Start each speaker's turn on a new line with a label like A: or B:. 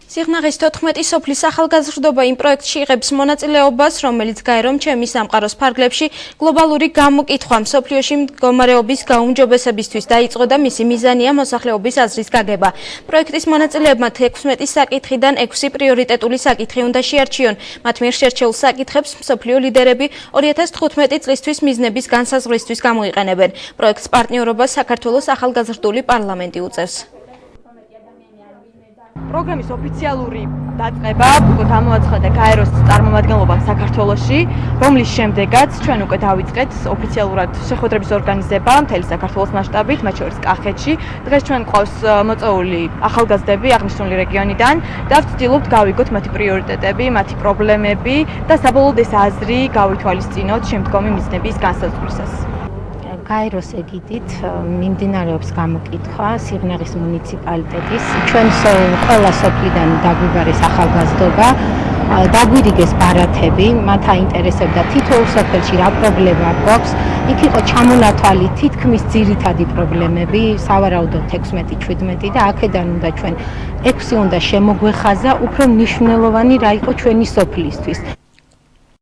A: სიღნაღის 14 სოფლის ახალგაზრდობა იმ პროექტში იღებს მონაწილეობას, რომელიც გაერომ ჩემი სამყაროს ფარგლებში გლობალური გამოკითხვა მსოფლიოში მდგომარეობის გაუმჯობესებისთვის დაიწყო და მისი მიზანია მოსახლეობის აზრის გაგება. პროექტის მონაწილეებმა 16 საკითხიდან 6 პრიორიტეტული საკითხი უნდა შეარჩიონ. მათ მიერ შერჩეულ საკითხებს მსოფლიო ლიდერები 2015 წლისთვის მიზნების განსაზღვრისთვის გამოიყენებენ. პროექტს პარტნიორობას საქართველოს ახალგაზრდული პარლამენტი უწევს.
B: პროგრამის ოფიციალური დაწყება გამოაცხადა გაეროს წარმომადგენლობამ საქართველოში, რომლის შემდეგაც ჩვენ უკვე დავიწყეთ ოფიციალურად შეხვედრების ორგანიზება მთელი საქართველოს მასშტაბით, მათ შორის კახეთში. დღეს ჩვენ გვყავს მოწვეული ახალგაზრდები აღნიშნული რეგიონიდან და ვცდილობთ გავიგოთ მათი პრიორიტეტები, მათი პრობლემები და საბოლოოდ ეს აზრი გავითვალისწინოთ შემდგომი მიზნების განსაზღვრისას.
C: გაეროს ეგიდით მიმდინარეობს გამოკითხვა სიღნაღის მუნიციპალიტეტის ჩვენს ყველა სოფლიდან დაგვიბარეს ახალგაზრდობა, დაგვირიგეს ბარათები, მათ აინტერესებდა თითოეულ სოფელში რა პრობლემა გვაქვს. იქ იყო ჩამონათვალი თითქმის ძირითადი პრობლემები, სავარაუდოდ 16-17 და აქედან უნდა ჩვენ 6 უნდა შემოგვეხაზა უფრო მნიშვნელოვანი რა იყო ჩვენი სოფლისთვის.